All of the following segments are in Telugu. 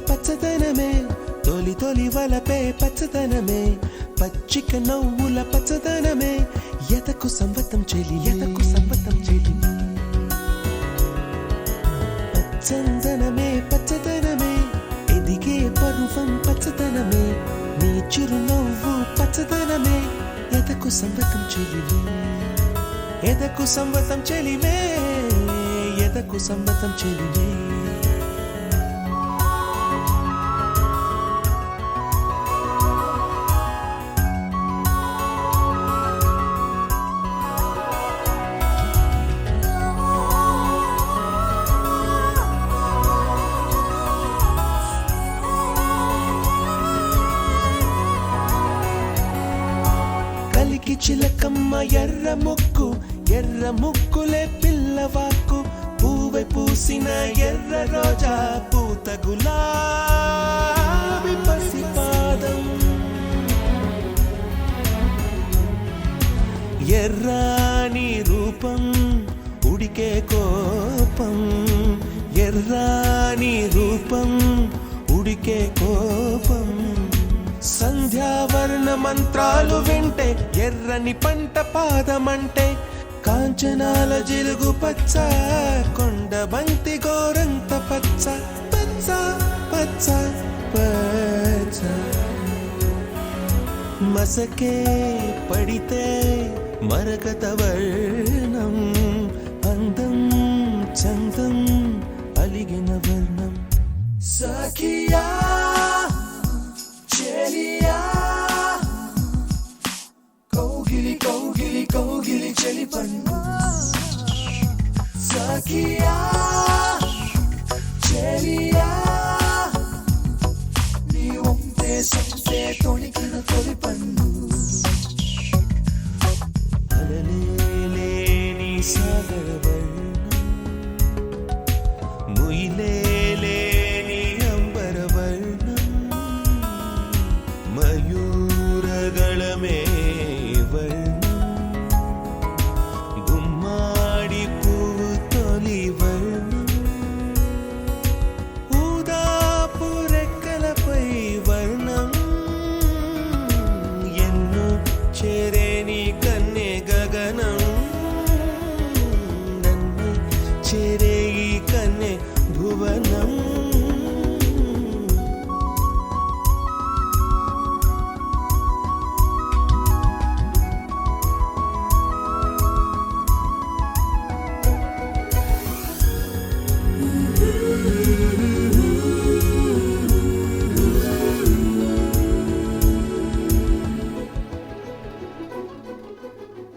పచ్చదనమే తొలి తొలి వలపే పచ్చదనమే పచ్చిక నవ్వుల పచ్చదనమే ఎదకు సంవతం చెలి పచ్చందనమే పచ్చదనమే ఎదిగే పరువం పచ్చదనమే నీ చిరునవ్వు పచ్చదనమే ఎదకు సంవతం చెలివే ఎదకు సంవతం చెలివే ఎదకు సంవతం చెలివే కలికి చిలకమ్మ ఎర్ర ముక్కులే పిల్లవాకు పూవై పూసిన ఎర్ర రోజా పూత గులాబీ పసిపాదం ఎర్రాని రూపం ఉడికే కోపం ఎర్రాని రూపం ఉడికే కోపం సంధ్యావర్ణ మంత్రాలు వింటే ఎర్రని పంట పాదమంటే కాంచనాల జిలుగు పచ్చ కొండ బంతి గోరంత పచ్చ పచ్చ పచ్చ పచ్చ మసకే పడితే మరకత వర్ణం అందం చందం అలిగిన వర్ణం సఖియా చెలియా కౌగిలి కౌగిలి కౌగిలి చెలి పండు సఖియా చెలియా నీ ఒంటే సంతే తొణికిన తొలి పండు అలలేని సాగర వర్ణం ముయిలేని అంబర వర్ణం మయూరగళమే వర్ణం గుమ్మాడి పువ్వు తొలి వర్ణం ఊదాపు రెక్కలపై వర్ణం ఎన్నో చేరేని కన్నె గగనం నన్ను చేరే ఈ కన్నె భువనం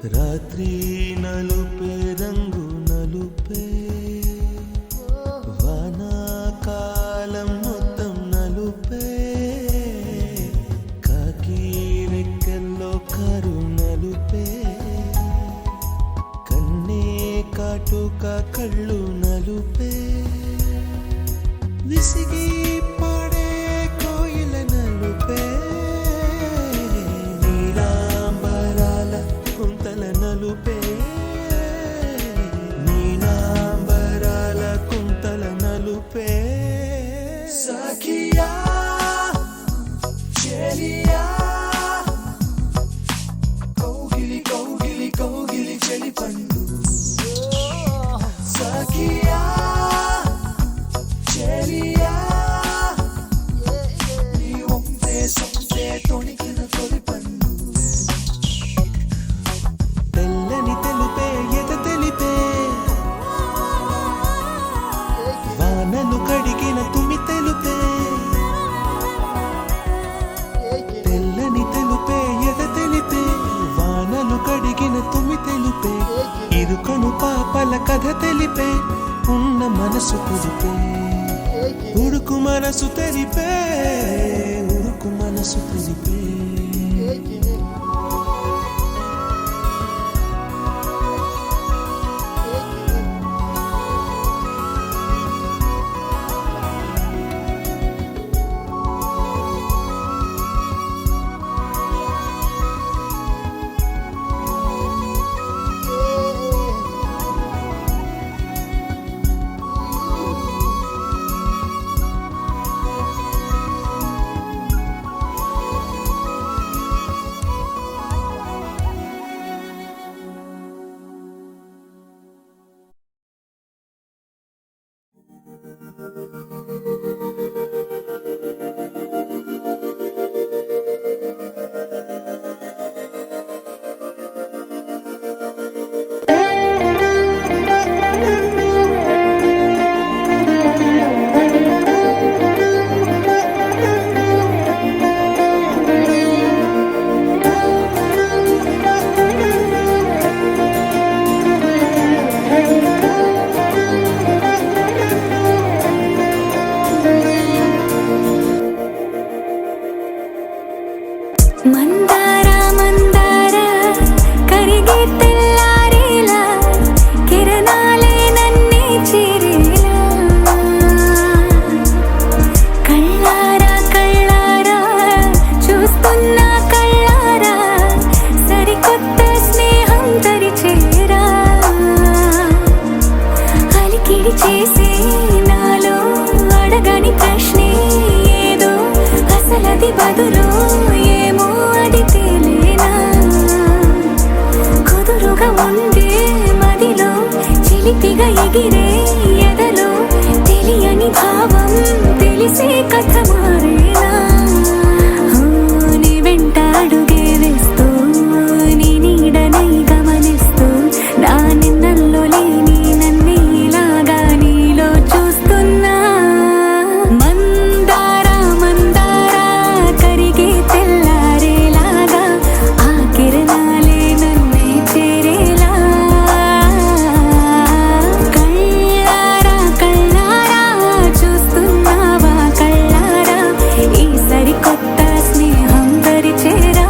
రాత్రి నలుపే రంగు నలుపే వానాకాలం మొత్తం నలుపే కాకి రెక్కల్లో కారు నలుపే కన్నే కాటుక కళ్ళు నలుపే విసిగి పాడే కోయిల నలుపే నీలాంబరాల కుంతల నలుపే నీలాంబరాల కుంతల నలుపే సఖియా చెలియా కౌగిలి కౌగిలి కౌగిలి చెలి పండు సఖియా చెలియా నీ ఒంటే సంతే తొణికిన తొలి పండు తెల్లని తెలుపే ఎద తెలిపే వానలు కడిగిన తుమి తెలుపే తెల్లని తెలుపే ఎద తెలిపే వానలు కడిగిన తుమి తెలుపే ఇరుకను పాపల కథ తెలిపే ఉన్న మనసు కుదిపే ఉడుకు మనసు తెలిపే ఉడుకు మనసు తెలిపే ఉండే మదిలో చిలిపిగా ఎగిరే ఎదలో తెలియని భావం తెలిసే కథ మారేనా నీ వెంట అడుగే వేస్తూ నీ నీడనై గమనిస్తూ నా నిన్నల్లో లేని నన్నే ఇలాగా నీలో చూస్తున్నా మందారా మందారా కరిగే తెల్లారేలాగా ఆ కిరణాలే నన్నే చేరేలా కళ్ళారా కళ్ళారా చూస్తున్నావా కళ్ళారా ఈ సరికొత్త స్నేహం పరిచేరా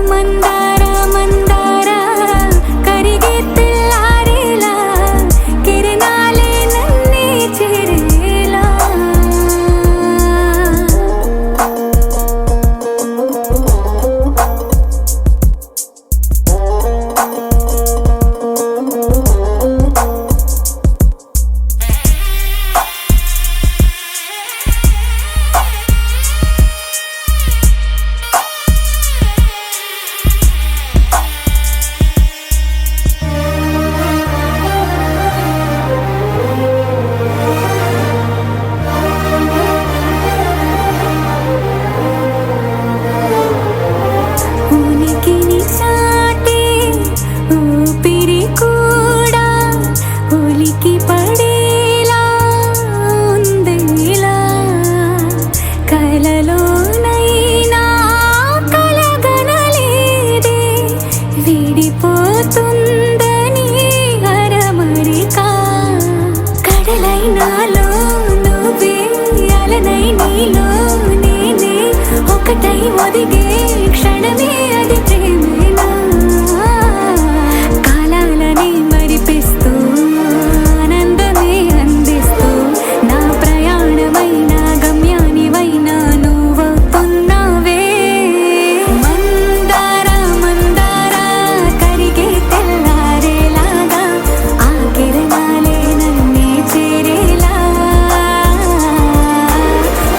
మందారా మందారా కరిగే తెల్లారేలా కిరణాలే నన్నే చేరేలా ఉనికిని చాటే ఊపిరి కూడా ఉలికి పడేలా ఉందేలా కలలోనైనా కలగనలేదే విడిపోతుందని అరమరికా కడలైనాలో నువ్వే అలనై నీలో నేనే ఒకటై ఒదిగే క్షణమే అది ప్రేమేనా కాలాలని మరిపిస్తూ ఆనందమే అందిస్తూ నా ప్రయాణమైన గమ్యానివైనా నువ్వవుతున్నావే మందారా మందారా కరిగే తెల్లారేలాగా ఆ కిరణాలే నన్నే చేరేలా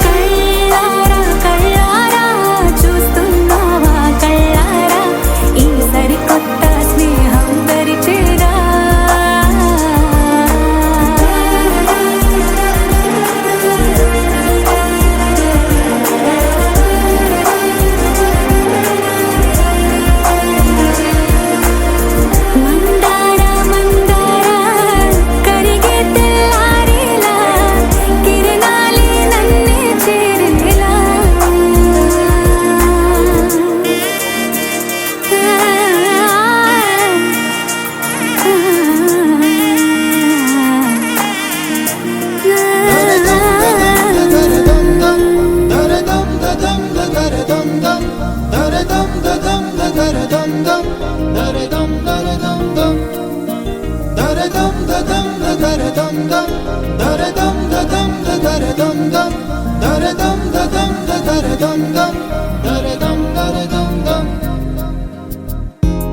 కళ్ళారా కళ్ళారా చూస్తున్నావా కళ్ళారా ఈ సరికొత్త స్నేహం పరిచేరా మందారా మందారా కరిగే తెల్లారేలా కిరణాలే నన్నే చేరేలా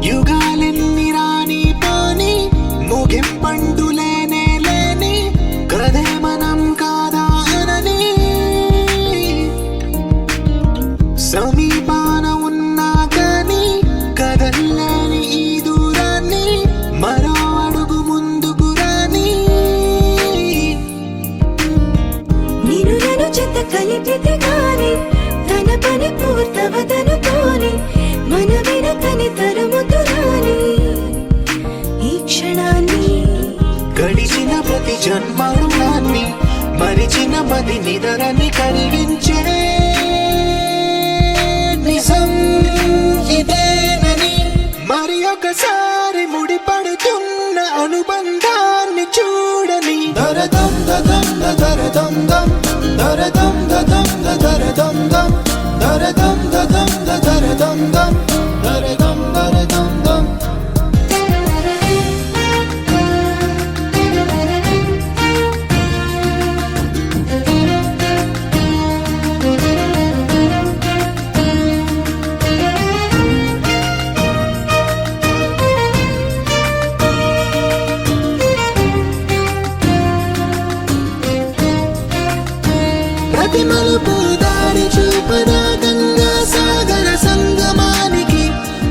యుగాలెన్ని రాని పోని ముగింపండు లేనే లేని కదే మనం కాదా అనని సమీపాన ఉన్నా కానీ కదల్లేని ఈ దూరాన్ని మరో అడుగు ముందుకు రాని నిన్ను నన్ను చెత్త కలిపితే గాని తన పని పూర్తవదనుకోని మన వెనకని తరుముతురాని ఈ క్షణాన్ని గడిచిన ప్రతి జన్మరుణాన్ని మరిచిన మది నిదరని కలిగించే నిజం ఇదేనని మరి ఒకసారి ముడిపడుతున్న అనుబంధాన్ని చూడని దరదం దదం దరదం దం దరదం దదం దరదం దం దరదం దదం దరదం దం దరదం దరదం దం ప్రతి మలుపు దారి చూపదా గంగా సాగర సంగమానికి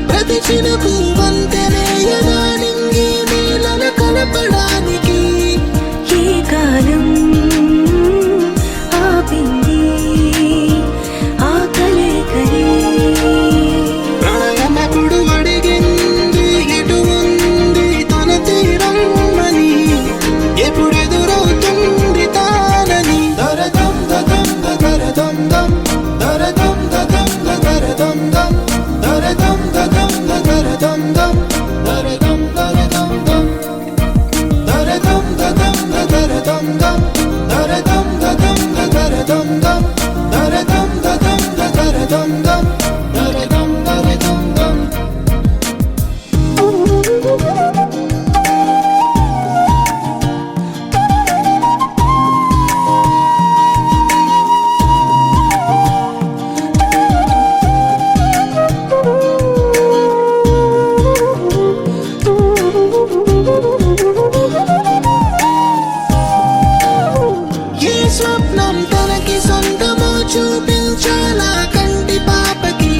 ప్రతి చినుకు వంతెనేయదా నింగి నీళ్ళను కలపడానికి ఈ కాలం ఆపింది ఆ కలయికని ప్రళయమప్పుడు అడిగింది ఎటు ఉంది తన తీరం అని ఎప్పుడెదురవుతుంది తానని దరదం దదం దరదం దం దరదం దదం దరదం దం దరదం దదం దరదం దం దరదం దరదం దం దరదం దదం దరదం దం దరదం దదం దరదం దం దరదం దదం దరదం దం దరదం దరదం దం ఏ స్వప్నం తనకి సొంతమో చూపించాలా కంటి పాపకి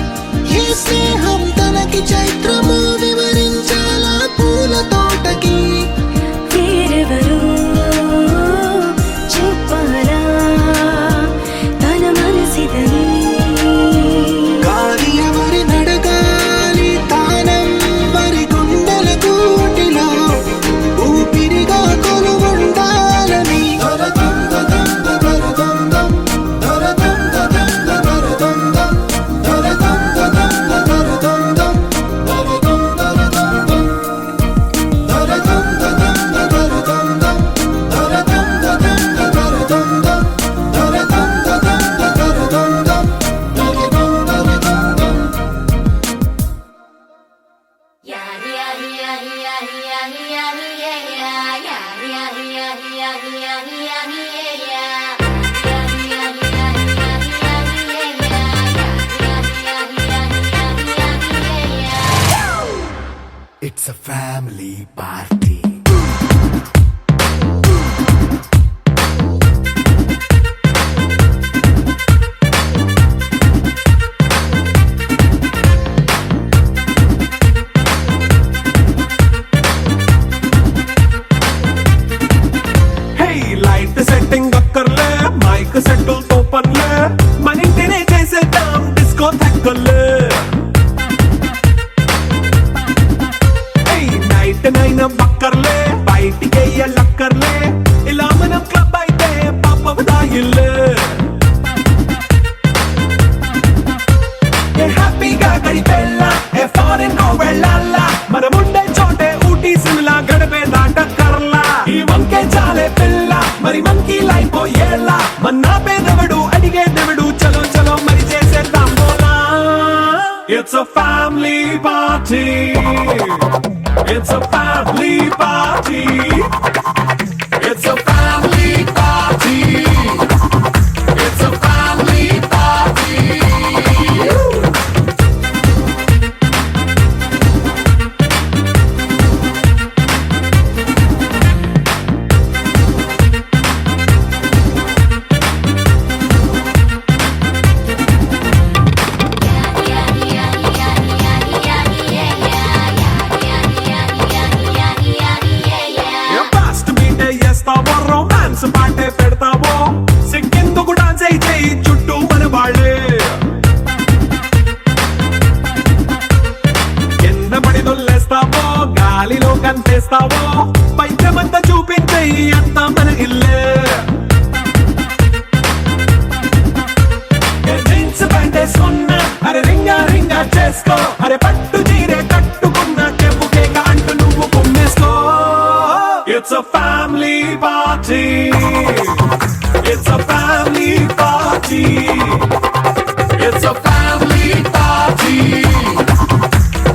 ఏ స్నేహం తనకి చైత్రమో వివరించాలా పూల తోటకి వేరెవరో చెప్పాలా తన మనసిదని గాలి ఎవరి నడగాలి తానం మరి గుండెల కూటిలో ఊపిరిగా కొలువుండాలని దరదం దదం దరదం దం దరదం దదం దరదం దం దరదం దదం దరదం దం దరదం దరదం దం దరదం దదం దరదం దం దరదం దదం దరదం దం దరదం దదం దరదం దం దరదం దరదం దం It's a family party. Hey, light setting అక్కర్లే మైక్ సెట్టుల్ తో పనులే మన ఇంటినే చేసేద్దాం డిస్కో థక్కర్లే నైట్ నైన్ బక్కర్లే బయటికి లక్కర్లే ఇలా మనం క్లబ్ అయితే పాప దాయిల్లే హ్యాపీగా గడిపెళ్ళ ఏ ఫారెన్ కో వెళ్ళాల మనం ఉండే చోటే ఊటీ సిమ్లా గడిపే దాటక్కర్లా ఈ వంకే చాలే పిల్ల మరి మంకీ లైఫ్ ఏళ్ళ మన్నా పేదవడు అడిగే దేవుడు చలో చలో మరి చేసేద్దాం బోలా it's a family party It's a family party. It's a family party. It's a family party. Fast మీటే చేస్తావో రొమాన్స్ పాటే పెడతావో సిక్కెందుకు డాన్స్ అయి చేయి చుట్టూ మన వాళ్ళే కింద పడి దొల్లేస్తావో గాలిలో కంతేస్తావో పైచమంతా చూపించేయి అంతా మన ఇల్లే జీన్స్ ప్యాంటేసుకున్నా అరే రింగా రింగా చేసుకో అరే పట్టు చీరే కట్టుకున్న కెప్పు కేక అంటూ నువ్వు కుమ్మేసుకో It's a family party. It's a family party. It's a family party.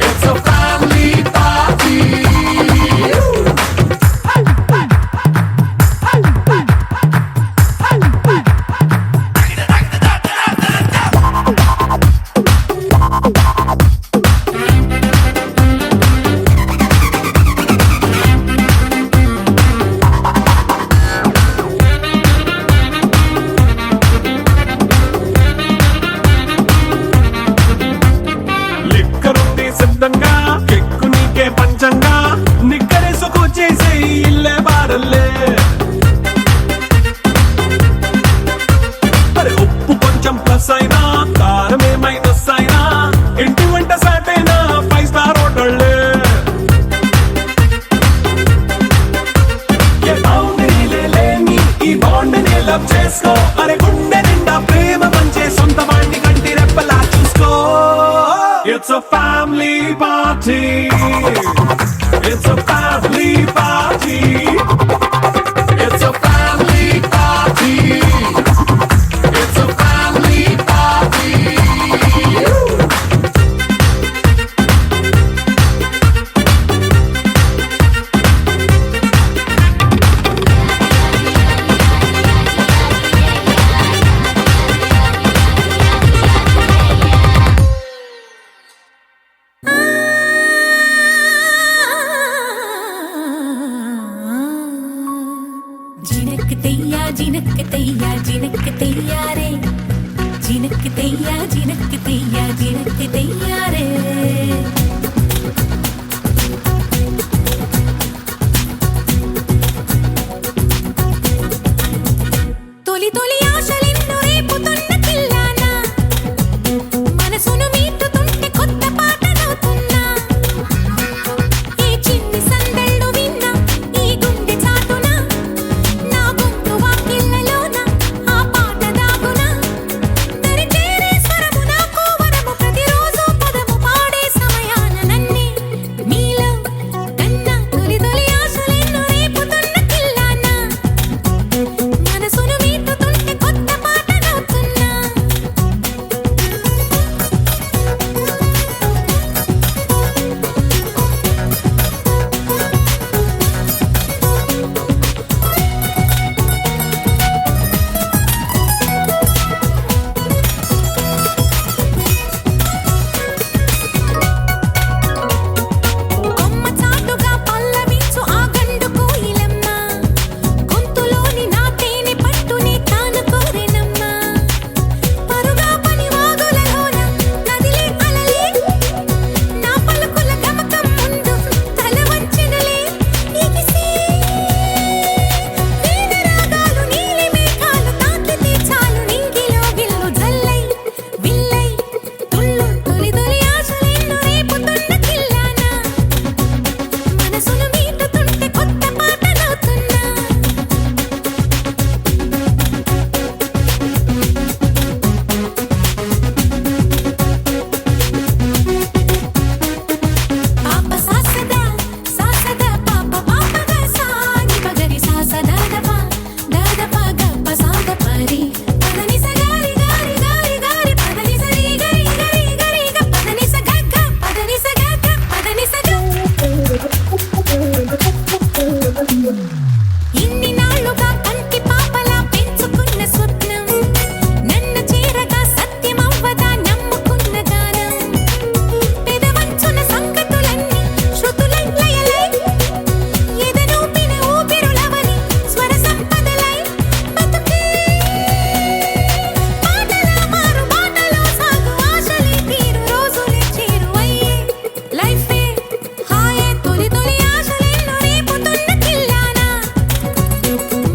It's a family party. a family party. It's a family party. It's a family party. It's a family party. जिनक तैया जिनक तैया रे जिनक तैया जिनक तैया जिनक तैया रे తొలి తొలి ఆశలెన్నో రేపుతున్న పిల్లానా మనసును మీటుతుంటే కొత్త పాటలవుతున్నా ఈ చిన్ని సందళ్ళు విన్నా ఈ గుండె చాటున నా గొంతు వాకిళ్ళలోన ఆ పాట దాగునా దరి చేరే స్వరము నాకు వరము ప్రతిరోజు పదము పాడే సమయాన నన్నే నీలో కన్నా తొలి తొలి ఆశలెన్నో రేపుతున్న పిల్లానా మనసును మీటుతుంటే కొత్త పాటలవుతున్నా కొమ్మ చాటుగా పల్లవించు ఆ గండు కోయిలమ్మ గొంతులోని నా తేనె పట్టుని తాను కోరెనమ్మా పరుగా పని వాగులలోన నదిలే అలలే నా పలుకుల గమకం ముందు తల వంచెనులే ఎగిసి వేదరాగాలు నీలి మేఘాలు తాకితే చాలు నింగిలో గిల్లు జల్లై విల్లై తుళ్ళు తొలి తొలి ఆశలెన్నో రేపుతున్న కిల్లానా మనసును మీటుతుంటే కొత్త పాటలవుతున్నా పాప సాసదా సాసదా పాప పాపగా సాని పగరి సాసదాదపా దాదపా గప్ప సాద పరి పదని సగారి గారి గారి గారి పదని సరి గరి గరి గరి గ పదని సగగ పదని సగగ పదని సగ ఇన్ని నాళ్ళుగా కంటి పాపలా పెంచుకున్న స్వప్నం నన్ను చేరగా సత్యమవ్వదా నమ్ముకున్న గానం పెదవంచున సంగతులన్నీ శృతులై లయలై ఎదనూపిన ఊపిరులవని స్వర సంపదలై బతుకే పాటలా మారు బాటలో సాగు ఆశలే తీరు రోజులే చేరువయ్యే లైఫే హాయే తొలి తొలి ఆశలెన్నో రేపుతున్న కిల్లానా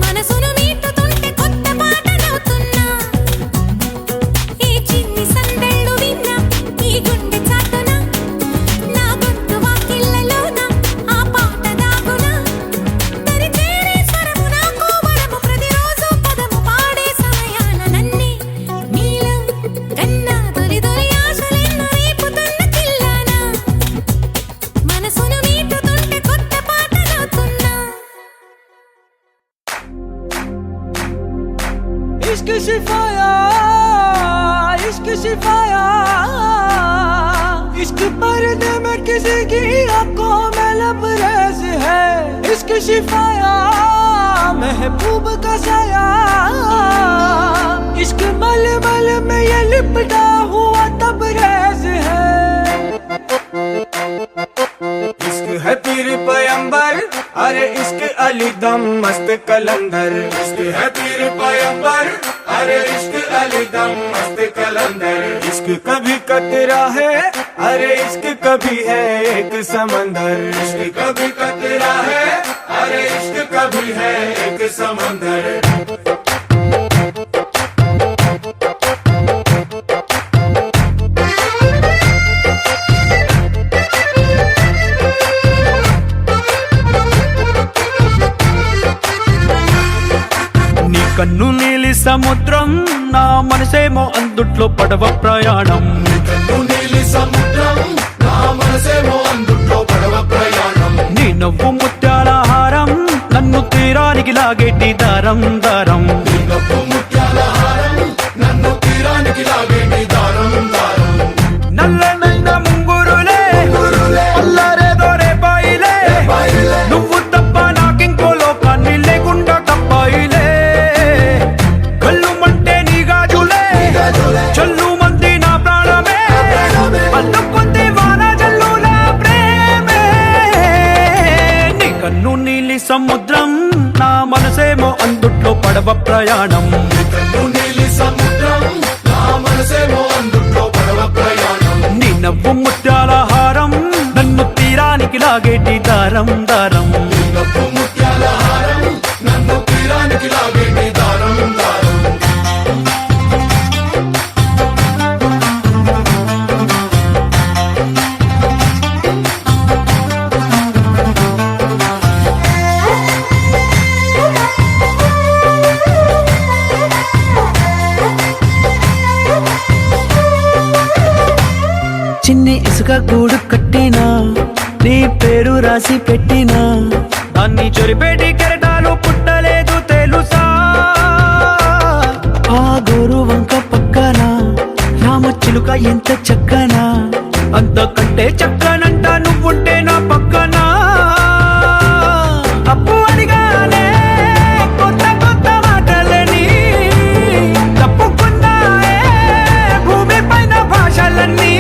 మనసును మీటుతుంటే కొత్త పాటలవుతున్నా ఈ చిన్ని సందళ్ళు విన్నా ఈ గుండె చాటున నా గొంతు వాకిళ్ళలోన ఆ పాట దాగునా దరి చేరే స్వరము నాకు వరము ప్రతిరోజు పదము పాడే సమయాన నన్నే నీలో కన్నా తొలి తొలి ఆశలెన్నో రేపుతున్న కిల్లానా మనసును మీటుతుంటే కొత్త పాటలవుతున్నా इश्क शिफाया इश्क शिफाया इश्क पर्दे में किसी की आंखों में लबरेज है इश्क शिफाया महबूब का साया इश्क मलमल में ये लिपटा हुआ तबरेज है इश्क है पीर पैगंबर अरे इश्क अली दम मस्त कलंदर इश्क है पीर पैगंबर अरे इश्क अली दम मस्त कलंदर इश्क कभी कतरा है अरे इश्क कभी है एक समंदर इश्क कभी कतरा है अरे इश्क कभी है एक समंदर నీకు కన్ను నీలి సముద్రం నా మనసేమో అందుట్లో పడవ ప్రయాణం. కన్ను నీలి సముద్రం నా మనసేమో అందుట్లో పడవ ప్రయాణం. నీ నవ్వు ముత్యాల హారం నన్ను తీరానికి లాగేటి దారం దారం. నీ నవ్వు ముత్యాల హారం నన్ను తీరానికి లాగేటి దారం దారం. నల్లనైన ముంగురులే అల్లరేదో రేపాయిలే, నువ్వు తప్ప నాకింకో లోకాన్ని లేకుండా తప్పాయిలే. కళ్ళు మంటే నీ గాజులే చల్లు మంది నా ప్రాణమే, అల్లుకుంది వాన జల్లుల ప్రేమే. నీ కన్ను నీలి సముద్రం నా మనసేమో అందుట్లో పడవ ప్రయాణం. కన్ను నీలి సముద్రం నా మనసేమో అందుట్లో పడవ ప్రయాణం. నీ నవ్వు ముత్యాల హారం నన్ను తీరానికి లాగేటి దారం దారం. నీ నవ్వు ముత్యాల హారం నన్ను తీరానికి లాగేటి దారం దారం. చిన్ని ఇసుక గూడు కట్టినా నీ పేరు రాసి పెట్టినా, దాన్ని చొరిపేటి కెరటాలు పుట్టలేదు తెలుసా. ఆ గోరు వంక పక్కన రామచిలుక ఎంత చక్కనా, అంతకంటే చక్కనంట నువ్వుంటే నా పక్కన. అప్పు అడిగానే కొత్త కొత్త మాటలని, తప్పుకున్నాయే భూమి పైన భాషలన్నీ.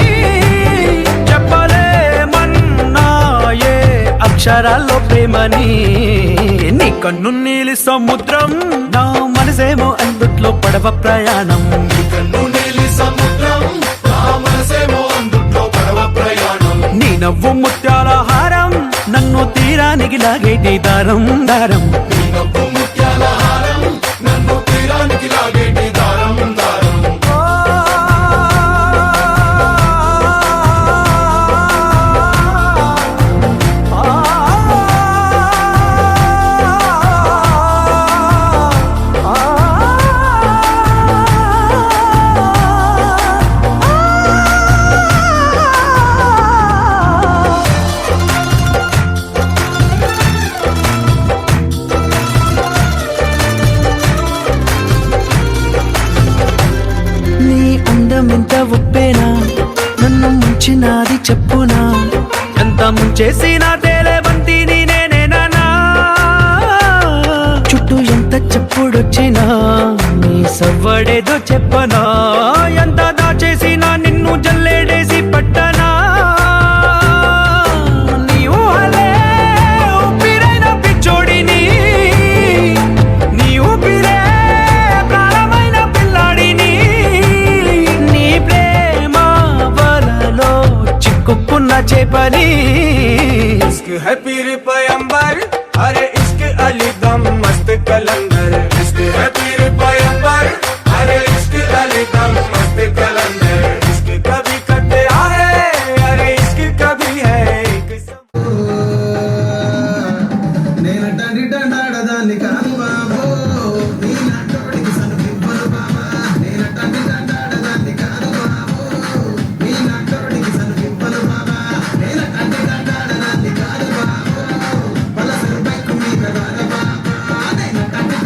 చెప్పలేమన్నాయే అక్షరాల్లో ప్రేమని. నీ కన్ను నీలి సముద్రం నా మనసేమో అందుట్లో పడవ ప్రయాణం. కన్ను నీలి సముద్రం నా మనసేమో అందుట్లో పడవ ప్రయాణం. నీ నవ్వు ముత్యాల హారం నన్ను తీరానికి లాగేటి దారం దారం. నీ నవ్వు ముత్యాల హారం నన్ను తీరానికి లాగేటి దారం దారం. నీ అందం ఎంత ఒప్పేనా, నన్ను ముంచినాది చెప్పునా. ఎంత ముంచేసినా తేలేవంతి నేనేనా. చుట్టూ ఎంత చెప్పుడొచ్చినా నీ సవ్వడేదో చెప్పనా. ఎంత దాచేసినా నిన్ను జల్లేడేసి పట్టనా. నీ ఊహలే ఊపిరైన పిచ్చోడిని, నీ ఊపిరే ప్రాణమైన పిల్లాడిని. నీ ప్రేమ వలలో చిక్కుకున్న చేపని. इश्क है पीर पैगंबर अरे इश्क अली दम मस्त कलंदर. इश्क है पीर पैगंबर अरे इश्क अली दम मस्त कलंदर. इश्क कभी कटया है अरे इश्क कभी है एक నేనటండి దండాడదాన్ని కాదు బాబు, నీ నాటోడికి సనుకివ్వను బాబా. నేనటండి దండాడదాన్ని కాదు బాబు, నీ నాటోడికి సనుకివ్వను బాబా. నేనటండి దండాడదాన్ని కాదు బాబు, పలసరు బైకు మీద రాద బాబా. నేనటండి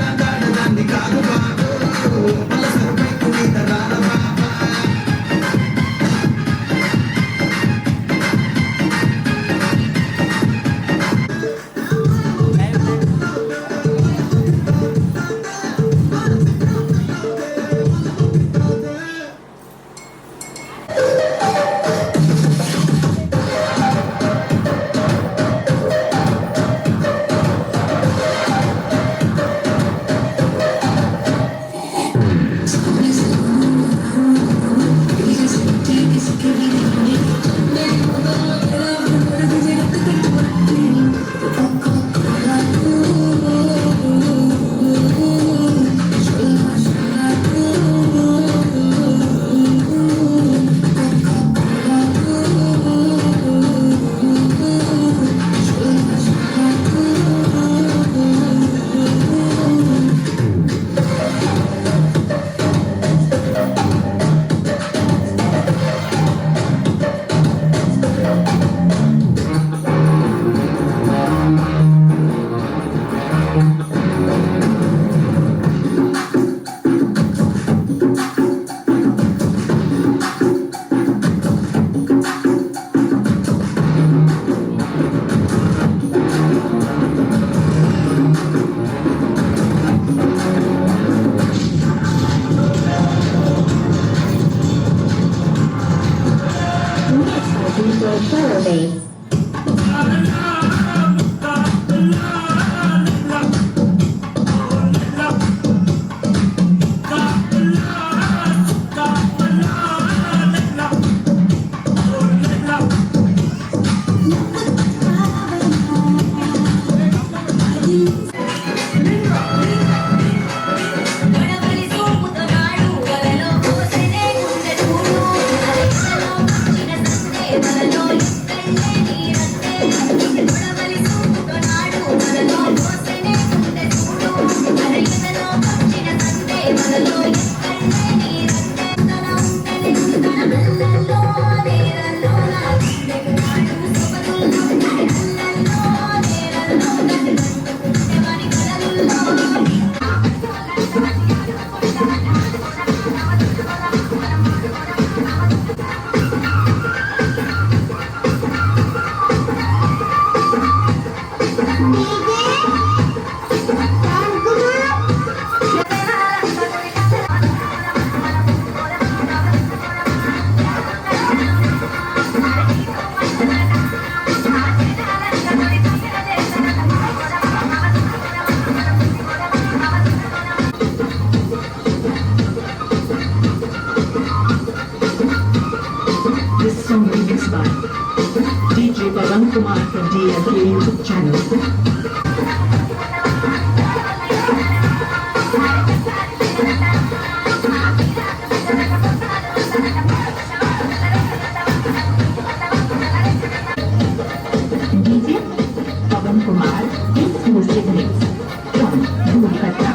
This song remixed by DJ Pavan Kumar from DLK YouTube channel. DJ Pavan Kumar exclusive mix from Kolkata.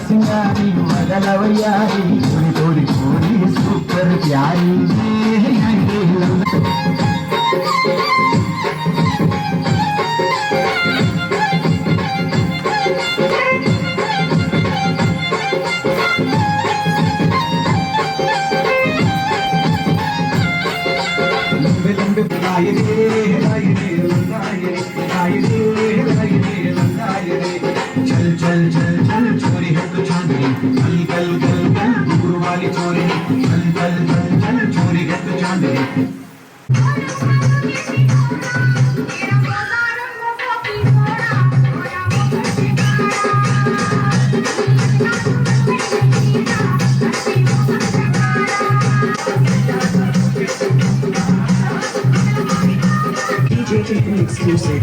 सिंगारी मगलवैयारी थोड़ी थोड़ी थोड़ी सुपर प्यारी लंबे लंबे बुलाए चल चल चल चल चोरी है तो चांदनी कल कल कल कल गुरु वाली चोरी चल चल चल चल चोरी है तो चांदनी DJ Tiffany exclusive.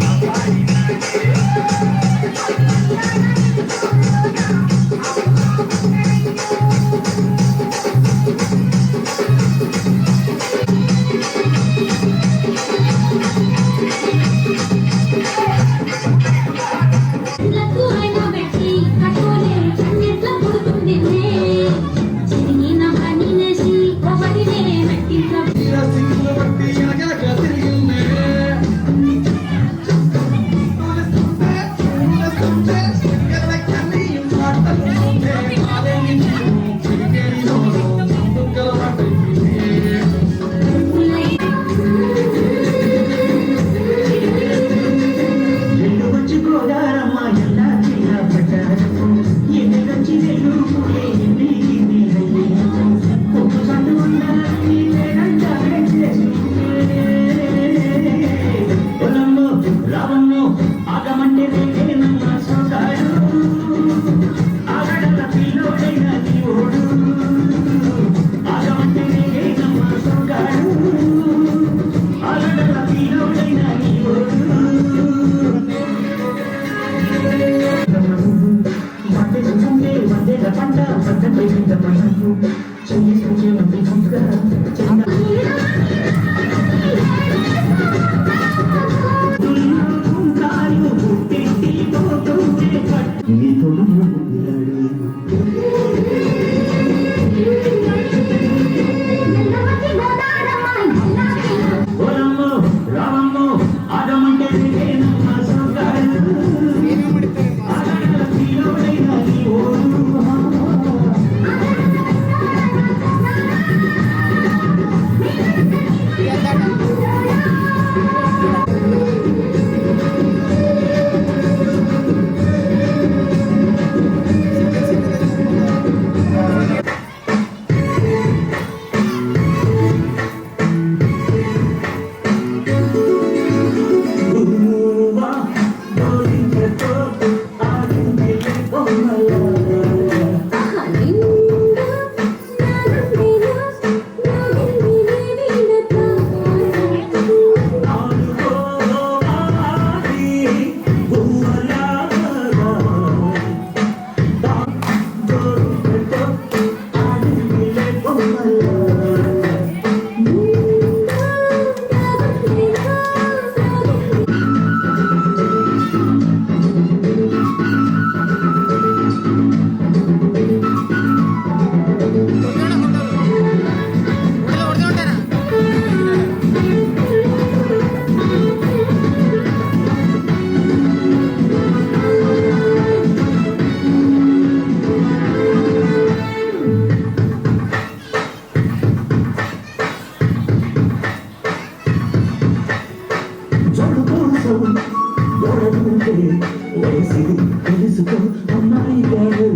తెలుసుకో అమ్మాయి గారు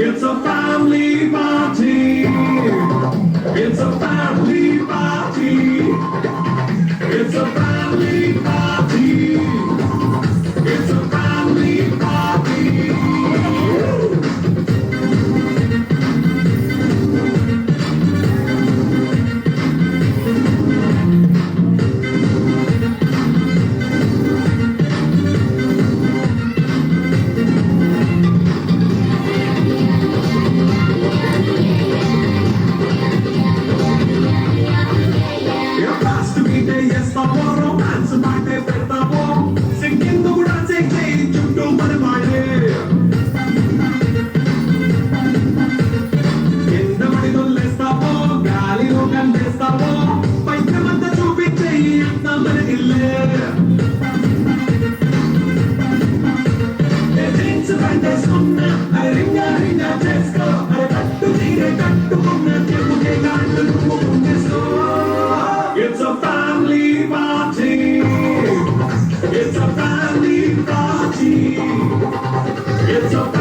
It's a family party. It's a family party. It's a family party. It's a family party. It's a family party. It's a family party. चलता